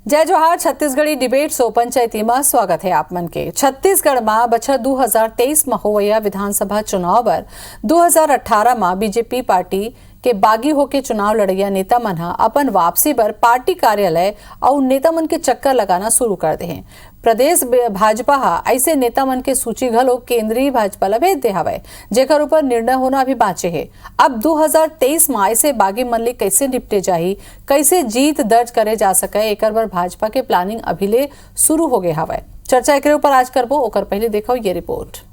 जय जोहार। Chhattisgarhi debate show पंचायती में स्वागत है आप मन के। छत्तीसगढ़ में बछर 2023 में होवैया विधानसभा चुनाव बर 2018 में बीजेपी पार्टी के बागी होके चुनाव लड़ैया नेता मन अपन वापसी बर पार्टी कार्यालय और नेता मन के चक्कर लगाना शुरू कर दे हैं। प्रदेश भाजपा ऐसे नेता मन के सूची घलो केंद्रीय भाजपा ला भेज दे हवे, जेकर ऊपर निर्णय होना अभी बाचे है। अब 2023 में ऐसे बागी मन ले कैसे निपटे जाही, कैसे जीत दर्ज करे जा सके, एकर बर भाजपा के प्लानिंग अभी ले शुरू हो गए हवे। चर्चा एकरे ऊपर आज करबो, ओकर पहले देखो ये रिपोर्ट।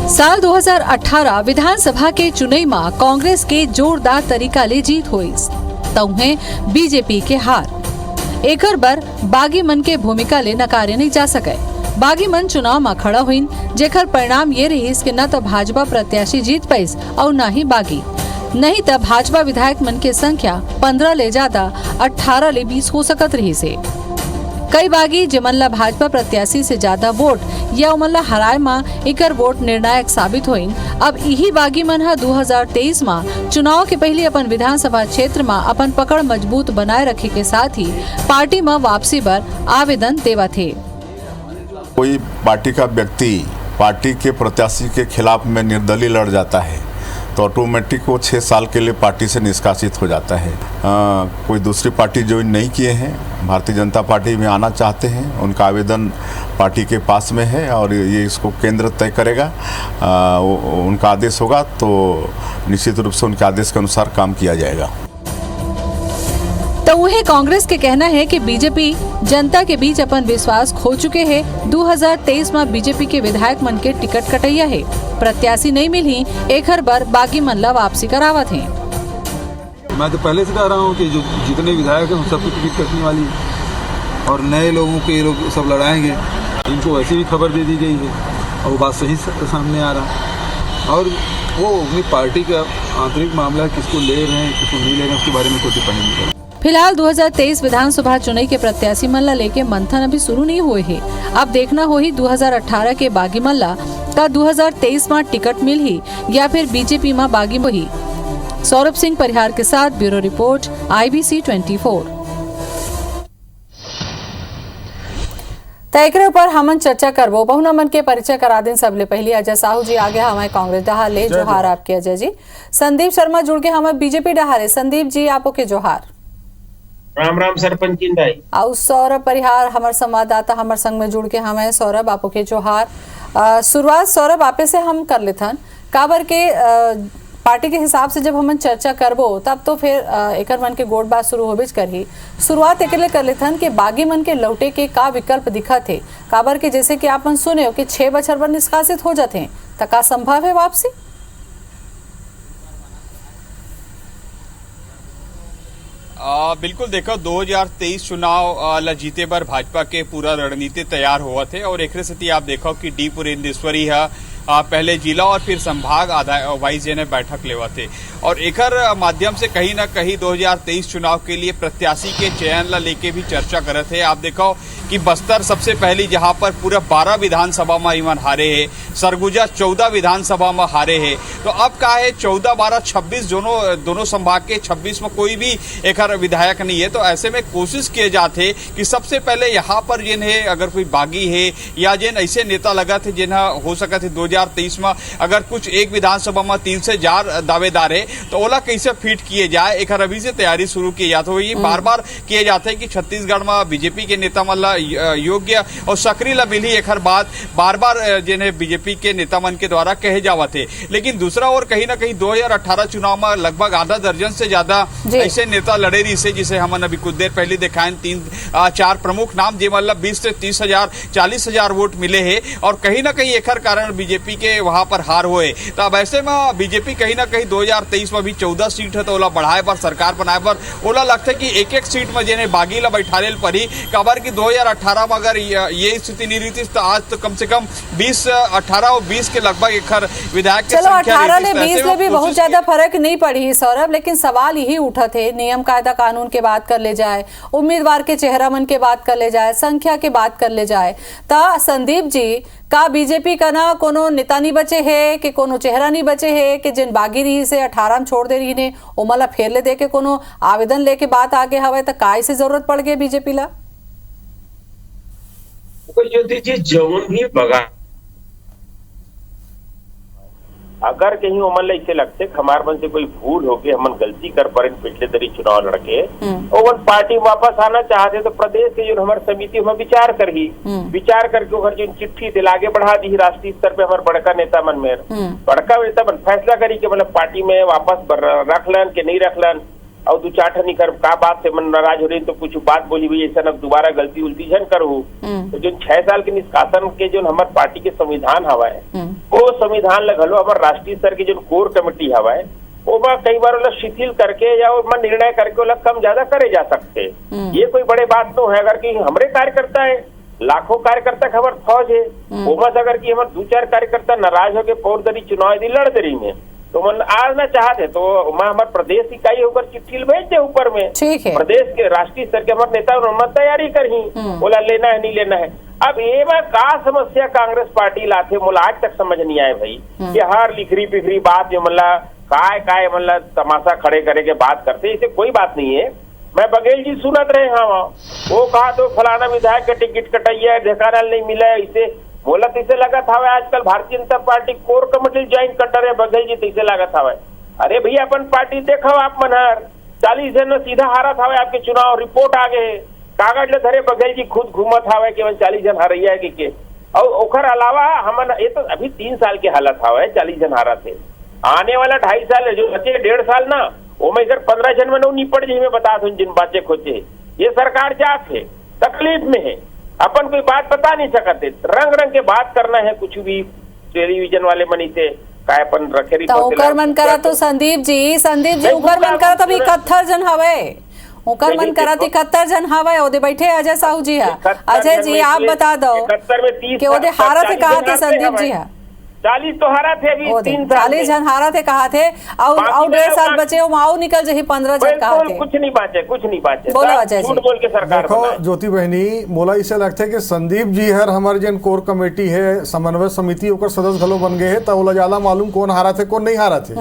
साल 2018 विधानसभा के चुनाव में कांग्रेस के जोरदार तरीका ले जीत हुई, तउहें बीजेपी के हार। एकर बर बागी मन के भूमिका ले नकारे नहीं जा सके। बागी मन चुनाव में खड़ा हुई, जेकर परिणाम ये रही कि न तो भाजपा प्रत्याशी जीत पाइस और न ही बागी। नहीं तो भाजपा विधायक मन के संख्या 15 ले ज्यादा 18 ले 20 हो सकत रही से। कई बागी जेमन ला भाजपा प्रत्याशी से ज्यादा वोट या उमन ला हराए में एकर वोट निर्णायक साबित होइन। अब यही बागी मन 2023 में चुनाव के पहले अपन विधानसभा क्षेत्र में अपन पकड़ मजबूत बनाए रखे के साथ ही पार्टी में वापसी पर आवेदन देवा थे। कोई पार्टी का व्यक्ति पार्टी के प्रत्याशी के खिलाफ में निर्दलीय लड़ जाता है तो ऑटोमेटिक वो 6 साल के लिए पार्टी से निष्कासित हो जाता है। कोई दूसरी पार्टी ज्वाइन नहीं किए हैं, भारतीय जनता पार्टी में आना चाहते हैं, उनका आवेदन पार्टी के पास में है और ये इसको केंद्र तय करेगा। उनका आदेश होगा तो निश्चित रूप से उनके आदेश के अनुसार काम किया जाएगा। तो वही कांग्रेस के कहना है कि बीजेपी जनता के बीच अपन विश्वास खो चुके हैं। 2023 में बीजेपी के विधायक मन के टिकट कटैया है, प्रत्याशी नहीं मिली, एकर बर बागी मन ला वापसी करावत है। मैं तो पहले से कह रहा हूँ कि जो जितने विधायक हैं सबकी टिकट कटने वाली है और नए लोगों के लोग सब लड़ाएंगे। इनको वैसे भी खबर दे दी गई है और वो बात सही सामने आ रहा है और वो अपनी पार्टी का आंतरिक मामला किसको ले रहे हैं किसको नहीं ले रहे हैं उसके बारे में कोई टिप्पणी नहीं करें। फिलहाल 2023 विधानसभा चुनाव के प्रत्याशी मन ला लेके मंथन अभी शुरू नहीं हुए है। अब देखना हो ही 2018 के बागी मन ला का 2023 में टिकट मिल ही या फिर बीजेपी में बागी वही। सौरभ सिंह परिहार के साथ ब्यूरो रिपोर्ट IBC 24। एकरे ऊपर हमन चर्चा करबो। बहुना मन के परिचय करा दिन सबले पहले अजय साहू जी आगे हमारे कांग्रेस डहार ले जोहार आपके अजय जी। संदीप शर्मा जुड़ के हमारे बीजेपी डहार है। संदीप जी आपो के जोहार। राम राम सरपंच दाई। और सौरभ परिहार हमारे संवाददाता हमारे संग में जुड़ के हमें सौरभ आपो के जोहार। शुरुआत सौरभ आपे से हम कर लेथन काबर के पार्टी के हिसाब से जब हम चर्चा करबो तब तो फिर एकर मन के गोड़ बात शुरू होबेज करही। शुरुआत एक कर लेथन कि बागी मन के लौटे के का विकल्प दिखा थे काबर के जैसे कि आप मन सुने हो कि 6 बछर पर निष्कासित हो जाते हैं तो का संभव है वापसी? बिल्कुल देखो 2023 चुनाव ला जीते बर भाजपा के पूरा रणनीति तैयार हुआ थे और एक स्थिति आप देखो कि डी पुरेंदेश्वरी है पहले जिला और फिर संभाग वाइज ने बैठक लेवा थे और एकर माध्यम से कहीं ना कहीं 2023 चुनाव के लिए प्रत्याशी के चयन ला लेके भी चर्चा करे थे। आप देखो कि बस्तर सबसे पहली जहां पर पूरा 12 विधानसभा में इवन हारे है, सरगुजा 14 विधानसभा में हारे है। तो अब का है 14, 12, 26 दोनों संभाग के 26 में कोई भी एक विधायक नहीं है। तो ऐसे में कोशिश किए जाते कि सबसे पहले यहाँ पर जिन है अगर कोई बागी है या जिन ऐसे नेता लगा थे जिन्हें हो सका थे 2023 में अगर कुछ एक विधानसभा में 3 से 4 दावेदार है तो ओला कैसे फिट किए जाए एक अभी से तैयारी शुरू की जाती है। ये बार बार किए जाते हैं कि छत्तीसगढ़ में बीजेपी के नेता मन योग्य और सक्रिय ला मिली एक बात बार बार जिन्हें बीजेपी के नेता मन के द्वारा कहे जावा थे। लेकिन दूसरा और कहीं ना कहीं 2018 चुनाव में लगभग आधा दर्जन से ज्यादा ऐसे नेता लड़े रही से जिसे हम अभी कुछ देर पहले दिखाए 3-4 प्रमुख नाम जे मतलब 20 से 30 हजार 40 हजार वोट मिले है और कहीं ना कहीं एक कारण बीजेपी के वहां पर हार हुए। तो अब ऐसे में बीजेपी कहीं ना कहीं 2023 में भी 14 सीट है तो ओला बढ़ाए पर सरकार बनाए पर ओला लगता है कि एक सीट में जिन्हें बागी ला बैठाले पड़ी काबर की 2018 में अगर ये स्थिति नहीं रही थी तो आज तो कम से कम 20-18 18 और 20 के लगभग एक विधायक की चलो संख्या 18 रहती ने है। 20 में भी बहुत ज्यादा फर्क नहीं पड़ी सौरभ, लेकिन सवाल यही उठा थे, नियम कायदा कानून के बात कर ले जाए, उम्मीदवार के चेहरा मन के बात कर ले जाए, संख्या के बात कर ले जाए, ता संदीप जी का बीजेपी का ना कोनो नेता नहीं बचे है कि कोनो चेहरा नहीं बचे है कि जिन बागी रही से 18 में छोड़ दे रही ने ओमला फेर ले दे के कोनो आवेदन लेके बात आगे हवे तो काय से जरूरत पड़ गई बीजेपी ला? ज्योति जी जौन भी बगा अगर कहीं उमन इसे लगते हमार मन से कोई भूल हो गई, हमन गलती कर पर पिछले तरी चुनाव लड़के और पार्टी वापस आना चाहते तो प्रदेश के जो हमारे समिति में विचार करही, विचार करके उधर जो चिट्ठी दिल आगे बढ़ा दी राष्ट्रीय स्तर पे हमारे बड़का नेता मन में बड़का नेता मन फैसला करी कि मतलब पार्टी में वापस रख लन के नहीं रख लन और दो चार ठन कर का बात से मन नाराज हो रही तो कुछ बात बोली भाई ऐसा न दोबारा गलती उल्टी झन करूँ। तो जो 6 साल के निष्कासन के जो हमारे पार्टी के संविधान हवा है वो संविधान लगलो हमारे राष्ट्रीय स्तर की जो कोर कमेटी हवा है वो कई बार शिथिल करके या निर्णय करके कम ज्यादा करे जा सकते। ये कोई बड़े बात तो है अगर कि हमारे कार्यकर्ता है, लाखों कार्यकर्ता की हमारे फौज है, उमस अगर की हमारे 2-4 कार्यकर्ता नाराज होकर पौर दरी चुनाव यदि लड़ दरी में तो मन आज ना चाहते तो हमारे प्रदेश इकाई होकर चिट्ठी भेज दे ऊपर में, प्रदेश के राष्ट्रीय स्तर के हमारे नेता तैयारी करही बोला लेना है नहीं लेना है। अब ये में का समस्या कांग्रेस पार्टी लाते मुला आज तक समझ नहीं आए भाई कि हर लिखरी पिखरी बात जो मतलब काय मतलब तमाशा खड़े करे के बात करते, इसे कोई बात नहीं है। मैं बघेल जी सुनत रहे हाँ वो कहा तो फलाना विधायक का टिकट कटाइया ढेकाना नहीं मिला, इसे बोला तैसे लगा था आजकल Bharatiya Janata party core committee join कर रहे बघेल जी तैसे लगा था। अरे भैया अपन पार्टी देखो आप मनहर 40 जन सीधा हारा था आपके चुनाव रिपोर्ट आ गए कागज ले धरे बघेल जी खुद घूमत हवा केवल 40 जन हारैया के और ओखर अलावा हम ये तो अभी 3 साल के हालत हवा 40 जन हारा थे, आने वाला 2.5 साल जो बचे 1.5 साल ना वो मैं इधर 15 जन में निपट जी मैं बता दूं जिन बातें खोचे ये सरकार जात है तकलीफ में है, अपन कोई बात बता नहीं सकते, रंग रंग के बात करना है कुछ भी टेलीविजन वाले मनी से कायपन रखे तो उकर मन करा तो संदीप जी उकर मन करा तो 71 जन हवे उकर मन करा 71 जन हवे ओदे बैठे अजय साहू जी है। अजय जी आप बता दो कि ओदे हारा थे कहा थे संदीप जी है 40 तो हारा थे अभी 3 साल 40 जन हारा थे कहा थे और 1.5 साल बचे हो माओ निकल जाही 15 जन कहा थे कुछ नहीं बाचे बोलो अजय जी बोल के सरकार देखो ज्योति बहनी मोला इसे लगता है कि संदीप जी हर हमारे जन कोर कमेटी है समन्वय समिति ओकर सदस्य घलो बन गए है तो ओला ज्यादा मालूम कौन हारा थे कौन नहीं हारा थे।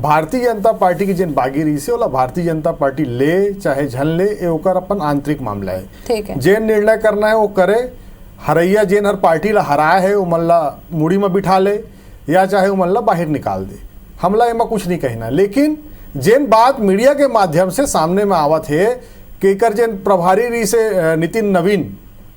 भारतीय जनता पार्टी की जिन बागी रही से ओला भारतीय जनता पार्टी ले चाहे झन ले ए ओकर अपन आंतरिक मामला है, ठीक है जे निर्णय करना है वो करे, हरैया जेन हर पार्टी ला हराया है वो मल्ला मुड़ी में बिठा ले या चाहे वो मल्ला बाहर निकाल दे, हमला एमा कुछ नहीं कहना। लेकिन जेन बात मीडिया के माध्यम से सामने में आवत है कि कर जेन प्रभारी रही से नितिन नवीन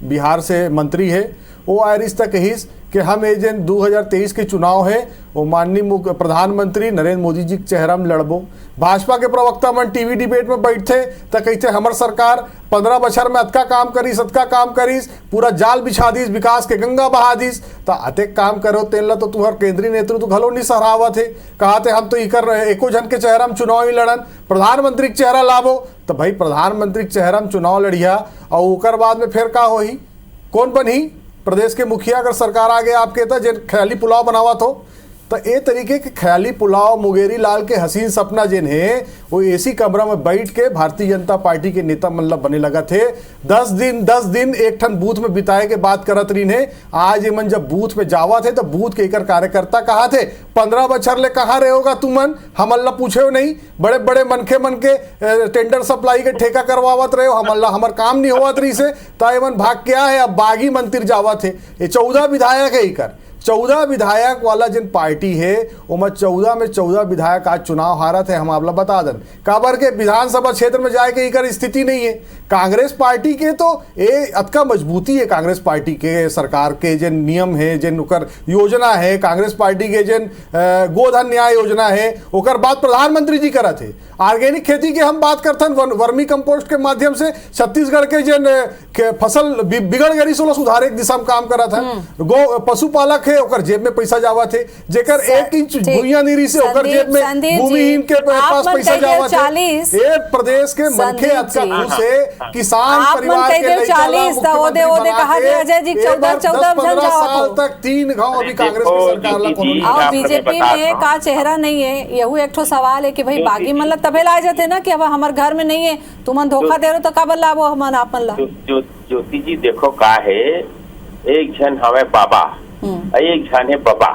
बिहार से मंत्री है वो आयरिस तक कहिस कि हम ये जेन 2023 के चुनाव है वो माननीय प्रधानमंत्री नरेंद्र मोदी जी के चेहरा में लड़बो। भाजपा के प्रवक्ता मन टीवी डिबेट में बैठे तो कहते हमार सरकार 15 बछर में अतका काम करीस पूरा जाल बिछा दीस विकास के गंगा बहा दीस तो अतेक काम करो तेल तो तुहर केंद्रीय नेतृत्व घलो नहीं सराहवत है, कहते हम तो इकर एको जन के चेहरा में चुनाव ही लड़न प्रधानमंत्री के चेहरा लाभो तो भाई प्रधानमंत्री के चेहरा में चुनाव लड़िया और ओकर बाद में फिर का होही कौन बनी प्रदेश के मुखिया अगर सरकार आगे आपके तो जिन ख्याली पुलाव बनावा तो ए तरीके के ख्याली पुलाव मुंगेरी लाल के हसीन सपना जिन है वो एसी कमरा में बैठ के भारतीय जनता पार्टी के नेता मतलब बने लगा थे। 10 दिन एक ठन बूथ में बिताए के बात करत रही ने, आज मन जब बूथ में जावा थे तो बूथ के एक कार्यकर्ता कहा थे 15 बछर ले कहाँ रहे होगा तुमन, हम अल्लाह पूछे नहीं, बड़े बड़े मनखे मन के टेंडर सप्लाई के ठेका करवावत रहे हो, हम अल्लाह हमार काम नहीं होवत रही से ताएमन भाग क्या है अब बागी मंत्री जावा थे। ये 14 विधायक है इकर 14 विधायक वाला जिन पार्टी है वो 14 में 14 विधायक आज चुनाव हारा थे। हम आपला बता दें काबर के विधानसभा क्षेत्र में जाए के इकर स्थिति नहीं है। कांग्रेस पार्टी के तो ये अतका मजबूती है, कांग्रेस पार्टी के सरकार के जिन नियम है जिन उकर योजना है, कांग्रेस पार्टी के जिन गोधन न्याय योजना है ओकर बात प्रधानमंत्री जी करा थे। ऑर्गेनिक खेती की हम बात करथन वर्मी कंपोस्ट के माध्यम से छत्तीसगढ़ के जिन फसल बिगड़ गई सोलो सुधारे की दिशा में काम करा था। गो पशुपालक है से ओकर जेब में पैसा जावा थे, जेकर 1 इंच ठीक। भूइया नीरी से ओकर जेब में संदीप भूमिहीन जी, के पास आप मन पैसा कह जावा दियो 40, थे। एक प्रदेश के मनखे संदीप अतका जी। खुश से किसान आप मन परिवार कह के दियो लइका 40, ला ओदे मुख्यमंत्री कहा बना कि के अजय जी एक 14 बार 14 10-15 जावत साल हो। तक 3 गांव अभी कांग्रेस देखो, की सरकार ला जी, कोनो जी, नहीं। और आपको बीजेपी बता में दूं। का चेहरा नहीं है, यहू एक ठो सवाल है कि भाई बागी मतलब तबे ला जाते ना कि अब हमारे घर में नहीं है, तुमन धोखा दे रहे हो तो काबर लाभो हमन आपन ला। ज्योति जी देखो का है, एक जन हवे बाबा एक जन है बाबा।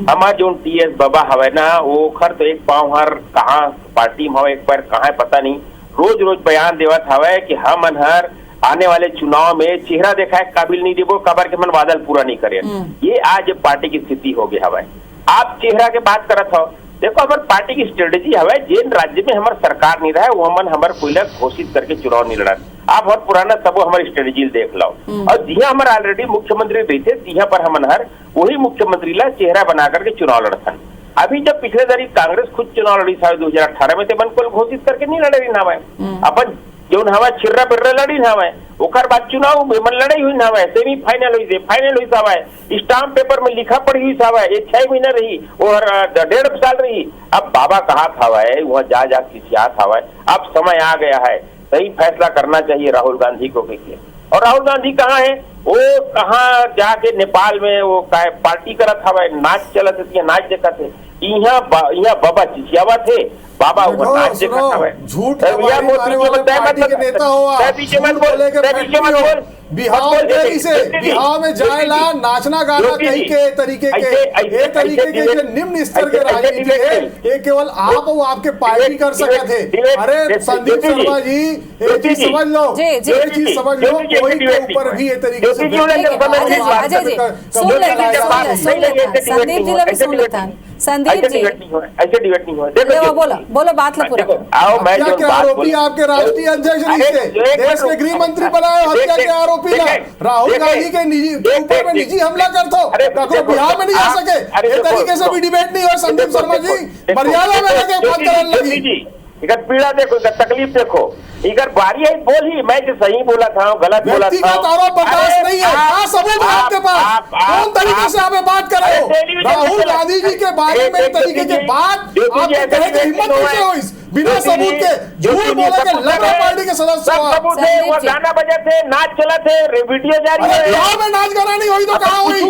हमार जो टीएस बाबा हवे ना वो खर तो एक पाँव हर कहाँ पार्टी में हवे, एक बार कहाँ पता नहीं, रोज रोज बयान देवत हवे कि हम हर आने वाले चुनाव में चेहरा दिखाए काबिल नहीं देवो, कबर के मन वादल पूरा नहीं करे। ये आज पार्टी की स्थिति हो गई हवे। आप चेहरा के बात करत हो, देखो हमारे पार्टी की स्ट्रेटेजी हवे, जिन राज्य में हमारे सरकार नहीं रहे वो हमन हमारे कोई घोषित करके चुनाव नहीं लड़ा। आप बहुत पुराना सब हमारी स्ट्रेटेजी देख लो, और जिहा हमारे ऑलरेडी मुख्यमंत्री रहते तिहा पर हमन हर वही मुख्यमंत्री ला चेहरा बना करके चुनाव लड़थन। अभी जब पिछले दरी कांग्रेस खुद चुनाव लड़ी साल 2018 में, मन को घोषित करके नहीं लड़े ना हवे। अपन जो हवा छिर्रा बिर्रा लड़ी ना हवे, ओकर बाद चुनाव मन लड़ाई हुई ना हवे, सेमीफाइनल हुई, फाइनल हुई हवे, स्टाम्प पेपर में लिखा पड़ी हुई हवे, ये 6 महीना रही और 1.5 साल रही। अब बाबा कहा था वहाँ जा खिसियात हवे। अब समय आ गया है, सही फैसला करना चाहिए राहुल गांधी को कहिए। और राहुल गांधी कहाँ है, वो कहाँ जाके नेपाल में वो पार्टी करत हवे, नाच चलत थे, नाच देखत थे। यहाँ बाबा चिचियावा थे, बाबा ऊपर नाच देखत हवे। झूठ मारे वाले पार्टी के नेता हो आप, झूठ बोले के फैक्ट्री हो। बिहार देरी से बिहार में जाएला नाचना गाना कहीं के तरीके के जो निम्न स्तर के राजनीति है, ये केवल आप और आपके पार्टी कर सके थे। अरे संदीप शर्मा जी, एक चीज समझ लो, एक चीज समझ लो, कोई के ऊपर भी ये तरीके से अजय जी सुन लेते, संदीप जी भी सुन लेता। संदीप जी ऐसे डिबेट नहीं हुआ। बोलो बात ला पूरा। आओ मैं हत्या के आरोपी आपके राष्ट्रीय अध्यक्ष से देश के गृह मंत्री बनाए, हत्या के आरोपी राहुल गांधी के निजी ऊपर में निजी हमला करते हो, बिहार में नहीं आ सके। ये तरीके से भी डिबेट नहीं हो। संदीप शर्मा जी मर्यादा में रह के बात करने लगी। इधर पीड़ा देखो, इधर तकलीफ देखो, इधर बारी है बोली, मैं जो सही बोला था गलत बोला था, व्यक्तिगत आरोप बर्दाश्त नहीं है। क्या सबूत है आपके पास? कौन तरीके से आप बात कर रहे हो? राहुल गांधी जी के बारे में तरीके की बात आपके कहने की हिम्मत कैसे हो? इस बिना सबूत के झूठ बोले के लग रहा पार्टी के सदस्य हो। सबूत है, वो गाना बजे थे, नाच चला थे, वीडियो जारी है। बिहार में नाच गाना नहीं हुई तो कहाँ हुई?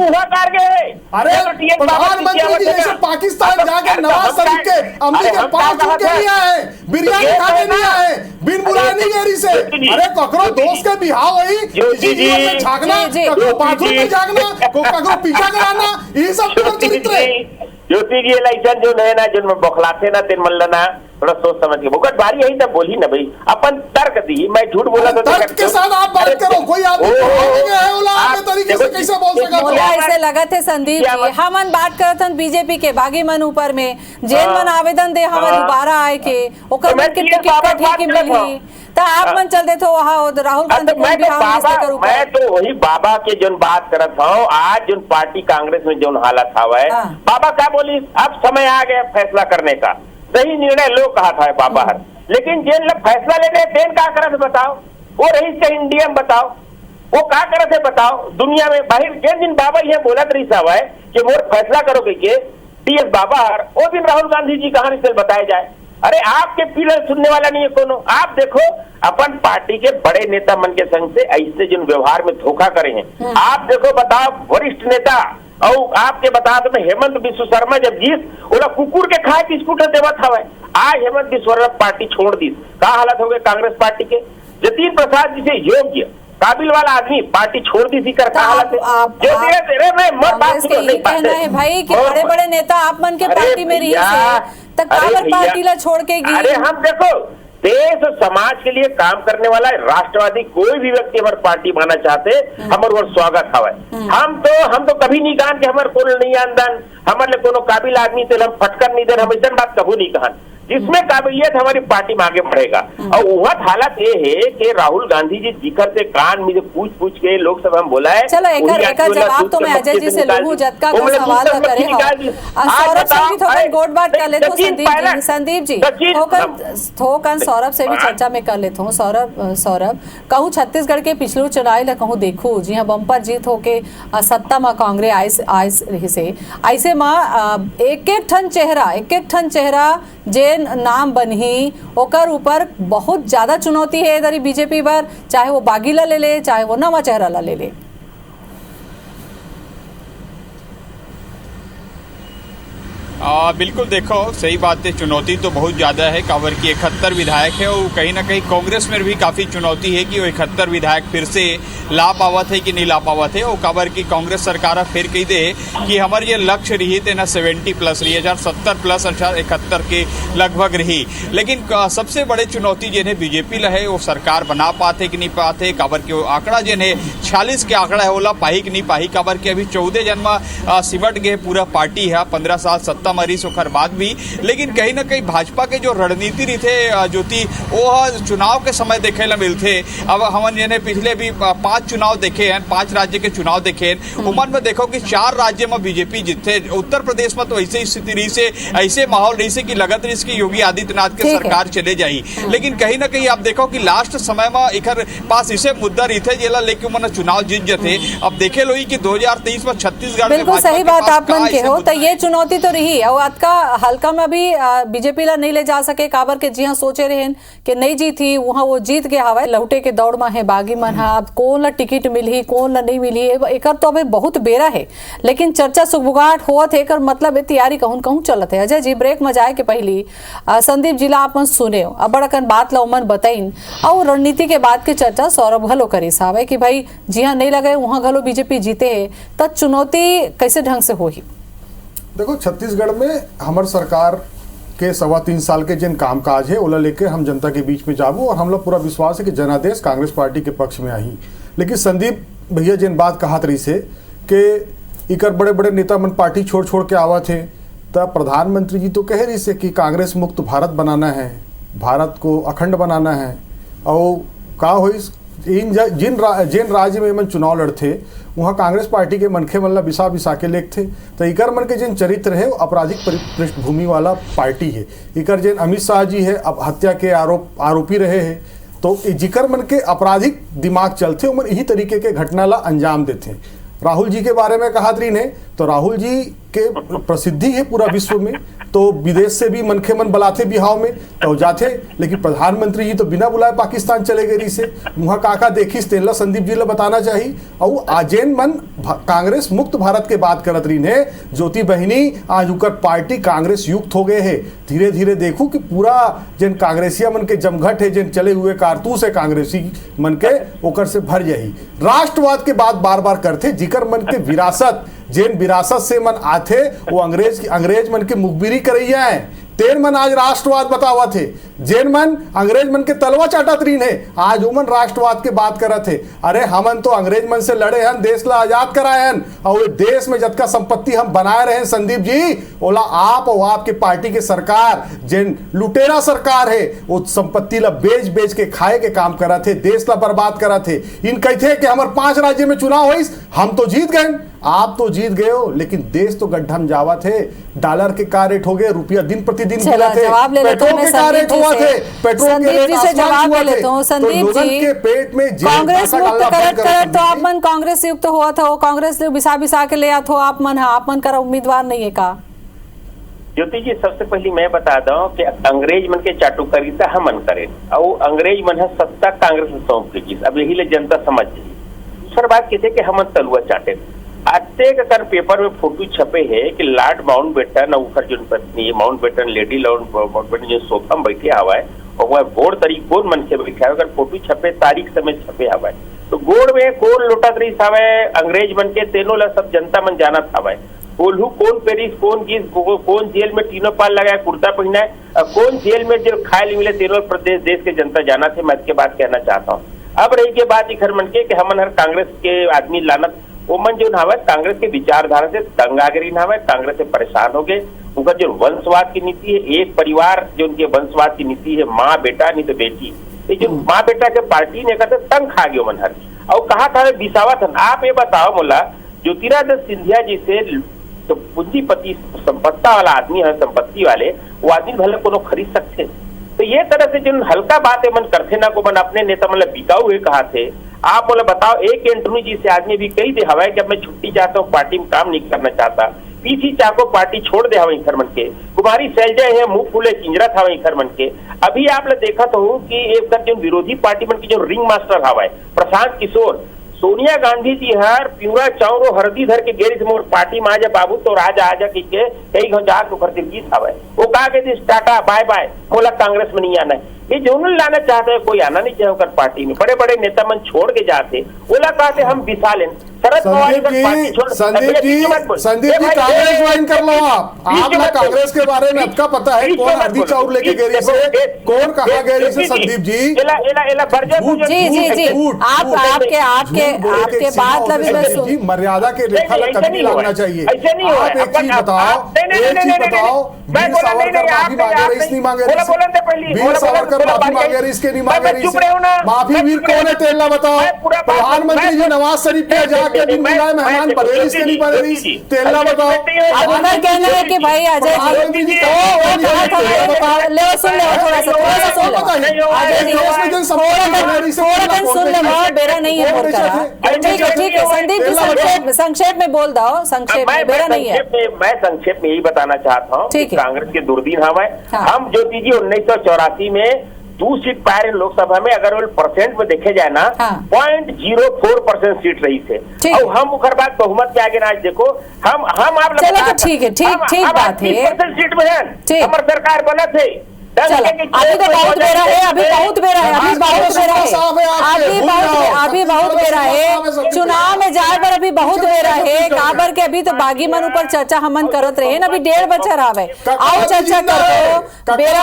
अरे प्रधानमंत्री जी जैसे पाकिस्तान जाके नवाज शरीफ के अमली के पांव छू के नहीं आए, बिरयानी खा के नहीं आए, बिन बुलानी गेरी से। अरे ककरो दोस्त के बिहार हुई, किसी जीवन में झांकना, ककरो बाथरूम में झांकना, ककरो पीछा कराना, ये सब चरित्र है। ज्योति जी इलेक्शन जो है ना, जिनमें बौखलाते ना तेन मन लेना, थोड़ा सोच समझ के मुकट बारी यही तब बोली ना भाई, अपन तर्क दी। मैं झूठ बोला तो तर्क के साथ आप बात करो। कोई आदमी तरीके से कैसे बोल सकता है? ऐसे लगत है संदीप जी, हमन बात करत हन बीजेपी के बागी मन ऊपर में, जेन मन आवेदन दे हवा दोबारा आए के ओकर मन के टिकट का ठीक मिली तो आप मन चल देते वहाँ राहुल गांधी मैं तो वही बाबा के जो बात करत हूँ। आज जो पार्टी कांग्रेस में जो हालत हवा है, बाबा क्या बोली, अब समय आ गया फैसला करने का, सही निर्णय लोग कहा था बाबा हर, लेकिन जिन लोग फैसला ले रहे तेन का करत बताओ, वो रही से इंडिया में बताओ, वो क्या करत है बताओ दुनिया में। बाहर जिन दिन बाबा ये बोलत रही साहब है कि मोर फैसला करोगे के टीएस बाबा हर, वो दिन राहुल गांधी जी कहानी से बताए जाए। अरे आपके पीढ़ी सुनने वाला नहीं है कोनो। आप देखो अपन पार्टी के बड़े नेता मन के संग से ऐसे जिन व्यवहार में धोखा करे हैं, आप देखो बताओ वरिष्ठ नेता और आपके बता दो हेमंत बिस्व शर्मा जब जीत ओला कुकुर के खाए बिस्कुट देवत हवे, आज हेमंत बिस्व शर्मा पार्टी छोड़ दी, क्या हालत हो गए कांग्रेस पार्टी के? जतीन प्रसाद जी से योग्य काबिल वाला आदमी पार्टी छोड़ दी थी, कर का हालत है। कहना है भाई कि बड़े बड़े नेता आप मन के पार्टी में रही तक पार्टी ला छोड़ के गई। अरे हम देखो देश और समाज के लिए काम करने वाला राष्ट्रवादी कोई भी व्यक्ति हमारे पार्टी बनाना चाहते, हमारे और स्वागत हवा। हम तो कभी नहीं कहा कि हमारे को नहीं आंदन, हमारे कोनो काबिल आदमी से हम फटकर नहीं दे, हम ऐसा बात कभी नहीं कहा। जिसमें काबिलियत हमारी पार्टी में आगे बढ़ेगा। और वह हालत ये है कि राहुल गांधी जी जिकर से कान में पूछ पूछ के लोकसभा में बोला है। चलो एक जवाब तो मैं अजय जी से लूं, जटका का सवाल न करे। सौरभ से भी थोड़ा गोट बात कर लेते हूँ। संदीप जी थोकन सौरभ से भी चर्चा में कर लेता हूँ। सौरभ कहूँ छत्तीसगढ़ के पिछले चुनाव ला कहूँ देखू जी हाँ बम्पर जीत होके सत्ता में कांग्रेस आइस से ऐसे में एक एक ठन चेहरा जे नाम बनही ओकर ऊपर बहुत ज्यादा चुनौती है इधर बीजेपी पर, चाहे वो बागीला ले ले चाहे वो नवा चेहरा ला ले ले। बिल्कुल देखो सही बात है, चुनौती तो बहुत ज़्यादा है। कांवर की 71 विधायक है और कहीं ना कहीं कांग्रेस में भी काफ़ी चुनौती है कि वो 71 विधायक फिर से ला पावत है कि नहीं ला पावत है। और कांवर की कांग्रेस सरकार फिर कही दे कि हमारे ये लक्ष्य रही थे ना 70 प्लस रही, 70 प्लस 71 के लगभग रही। लेकिन सबसे बड़े चुनौती जिन्हें बीजेपी लहे वो सरकार बना पाते कि नहीं पाते। कांवर के आंकड़ा जिन्हें 46 के आंकड़ा है वो ला पाही कि नहीं पाही। कांवर के अभी 14 जन्म सिमट गए पूरा पार्टी है, 15 साल सत्ता मरीज होकर बाद भी। लेकिन कहीं ना कहीं भाजपा के जो रणनीति रही थे ज्योति वो चुनाव के समय देखे ला मिलते। अब हमन जिन्हें पिछले भी 5 चुनाव देखे हैं, 5 राज्य के चुनाव देखे हैं, उमन में देखो कि 4 राज्य में बीजेपी जीते। उत्तर प्रदेश में तो ऐसे स्थिति रही से, ऐसे माहौल रही से कि लगत रही कि योगी आदित्यनाथ के सरकार चले जाई। लेकिन कहीं ना कहीं आप देखो कि लास्ट समय में इधर पास इसे मुद्दा रही थे जेला लेके उमन चुनाव जीत जाते। अब देखे लो कि 2023 में छत्तीसगढ़ में बिल्कुल सही बात आप मन के हो, तो ये चुनौती तो रही और आज का हल्का में भी बीजेपी ला नहीं ले जा सके। काबर के जी हाँ सोचे रहे कि नहीं जीती वहाँ वो जीत गया हवा लौटे के दौड़ में है बागी मन। हाँ अब कौन ला टिकट मिली कौन ला नहीं मिली एक तो अभी बहुत बेरा है। लेकिन चर्चा सुगबुगाहट हुआ थे कर मतलब तैयारी कहूँ चलत है। अजय जी ब्रेक में जाए के पहली संदीप जिला आप सुने अब बड़कन बात ला उमन बताइन और रणनीति के बाद की चर्चा सौरभ घलो करे साहब है कि भाई जी हाँ नहीं लगे वहाँ घलो बीजेपी जीते है तो चुनौती कैसे ढंग से हो ही। देखो छत्तीसगढ़ में हमार सरकार के 3.25 साल के जिन कामकाज है ओला लेके हम जनता के बीच में जाबू और हम लोग पूरा विश्वास है कि जनादेश कांग्रेस पार्टी के पक्ष में आई। लेकिन संदीप भैया जिन बात कहा रही से कि इकर बड़े बड़े नेता मन पार्टी छोड़ छोड़ के आवा थे तब प्रधानमंत्री जी तो कह रही से कि कांग्रेस मुक्त भारत बनाना है, भारत को अखंड बनाना है। और का हो जिन राज्य में मन चुनाव लड़ते वहाँ कांग्रेस पार्टी के मनखे मन ला बिसा के लेख थे। तो इकर मन के जिन चरित्र है वो आपराधिक पृष्ठभूमि वाला पार्टी है। इकर जिन अमित शाह जी है अब हत्या के आरोपी रहे हैं तो जिकर मन के आपराधिक दिमाग चलते उमन यही तरीके के घटना ला अंजाम देते। राहुल जी के बारे में कहा तरी ने तो राहुल जी के प्रसिद्धि है पूरा विश्व में, तो विदेश से भी मनखे मन बुलाते बिहाव में तो जाते। लेकिन प्रधानमंत्री जी तो बिना बुलाए पाकिस्तान चले गए से वहाँ काका देखिस तेला संदीप जी ला बताना चाहिए। और आजेन मन कांग्रेस मुक्त भारत के बात करत रही ने ज्योति बहिनी आज उकर पार्टी कांग्रेस युक्त हो गए है। धीरे धीरे देखू कि पूरा जिन कांग्रेसिया मन के जमघट है जिन चले हुए कारतूस है कांग्रेसी मन के ओकर से भर जाही। राष्ट्रवाद के बात बार बार करते जिकर मन के विरासत जिन विरासत से मन आथे वो अंग्रेज मन के मुखबिरी करैया है। तेन मन आज राष्ट्रवाद बतावा थे, जेन मन अंग्रेज मन के तलवा चाटा तरीन है आज उमन राष्ट्रवाद के बात करा थे। अरे हमन तो अंग्रेज मन से लड़े हन, देश ला आजाद कराए हन और देश में जतका संपत्ति हम बनाए रहे संदीप जी ओला आप और आपके पार्टी के सरकार जिन लुटेरा सरकार है वो संपत्ति ला बेच बेच के खाए के काम करा थे, देश ला बर्बाद करा थे। इन कहते कि हमारे 5 राज्य में चुनाव हुई हम तो जीत गए, आप तो जीत गए हो लेकिन देश तो गड्ढा में जावा थे। डॉलर के का रेट हो गए, रुपया दिन प्रतिदिन गिरा थे, पेट्रोल के का रेट हुआ थे, पेट्रोल के रेट आसमान छुआ थे। तो लोगन के पेट में कांग्रेस मुक्त करत तो आप मन कांग्रेस युक्त हुआ था, कांग्रेस बिसा के ले आत हो आप मन का उम्मीदवार नहीं है का? ज्योति जी सबसे पहले मैं बता दूं कि अंग्रेज मन के चाटुकारिता हम मन करें और अंग्रेज मन सत्ता कांग्रेस में सौंप के अब यही ले जनता समझ जाए। दूसरा बात कहते कि हम तलुआ चाटे आते कर पेपर में फोटो छपे है कि लॉर्ड माउंटबेटन और जो पत्नी माउंटबेटन लेडी लॉर्ड माउंटबेटन जो सोफा में बैठे हवा है और वह गोड़ तरीक कौन मन से बैठा है अगर फोटो छपे तारीख समय छपे हवा है तो गोड़ में कौन लोटा तरी हवा है अंग्रेज बन के तेनों ला सब जनता मन जाना था है। कोल्हू कौन पेरिस कौन गीस कौन जेल में तीनों पाल लगाया कुर्ता पहना है कौन जेल में जो खाए मिले तेनों प्रदेश देश के जनता जाना थे। मैं इसके बात कहना चाहता हूँ। अब रही के बात घर मन के हमन हर कांग्रेस के आदमी लानत वो मन जो हवा कांग्रेस के विचारधारा से तंग आ गई हवा कांग्रेस से परेशान हो गए उनका जो वंशवाद की नीति है, एक परिवार जो उनके वंशवाद की नीति है, माँ बेटा नहीं तो बेटी, ये जो माँ बेटा के पार्टी ने कहते तंग खा गयो मन हर और कहा था बिसावा था। आप ये बताओ मोला ज्योतिरादित्य सिंधिया जी से तो पूंजीपति संपत्ता वाला आदमी है, संपत्ति वाले वो आदमी भले कोनो खरीद सकते। तो ये तरह से जो हल्का बात है मन करते ना को मन अपने नेता मतलब बिकाऊ हुए कहा थे। आप बोले बताओ एक एंटनी जी से आदमी भी कही दे हवा है कि अब मैं छुट्टी चाहता हूँ, पार्टी में काम नहीं करना चाहता, पीसी चाको पार्टी छोड़ दे हवा खर मन के। कुमारी शैलजा है मुंह फूले चिंजरा था वही खर मन के। अभी आप लोग देखा तो हूँ कि एक जो विरोधी पार्टी मन की जो रिंग मास्टर हवा है प्रशांत किशोर, सोनिया गांधी जी हर पिंगड़ा चाउरो हरदी धर के गेरी से मोर पार्टी में आजा बाबू तो राजा आजा की के कई घंटा जा तो करते गीत हवा है। वो कहा के टाटा बाय बाय बोला कांग्रेस में नहीं आना है। ये जो लाना चाहते हैं कोई आना नहीं चाहे पार्टी में, बड़े बड़े नेता मन छोड़ के जाते बोला कहते हम विशा लें। संदीप जी कांग्रेस ज्वाइन कर लो। आप ना कांग्रेस के बारे में आपका पता है कौन हरदी चाउर लेके गेरी से, कौन कहा गेरी से? संदीप जी आपके बात मर्यादा के रेखा कभी लागना चाहिए। आप एक चीज बताओ, वीर सावरकर माफी मांगे रही, नहीं मांगे रही? वीर सावरकर माफी मांगे रही, इसके नहीं मांगे रही? माफी वीर कौन है तेलना बताओ? प्रधानमंत्री जी नवाज शरीफ पे जाके मेहमान बने इसके नहीं बने रही? तेलना बताओ। अब उनका कहना है कि भाई अजय जी सुन ले थोड़ा सुन ले बेरा नहीं है। ठीक है संदीप जी संक्षेप में बोल दो, संक्षेप में बेरा नहीं है। मैं संक्षेप में यही बताना चाहता हूँ कांग्रेस के दुर्दीन हवा है। हम ज्योति जी 1984 में 2 सीट पाए रहे लोकसभा में, अगर वो परसेंट में देखे जाए ना 0.04% सीट रही थे और हम उखर बाद बहुमत के आगे आज देखो हम आप चलो तो ठीक है, ठीक बात है। सीट में है हमारी सरकार बना थे। चलो अभी तो बहुत बेरा है, अभी बहुत बेरा है, अभी बहुत बेरा है। चुनाव में जाए पर अभी बहुत बेरा है। काबर के अभी तो बागी मन ऊपर चर्चा हमन करत रहे अभी 1.5 बच्चा रहा आओ चर्चा करो। बेरा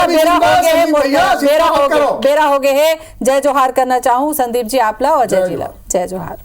हो गए है। जय जोहार करना चाहूँ संदीप जी आप ला और अजय जी ला। जय जोहार।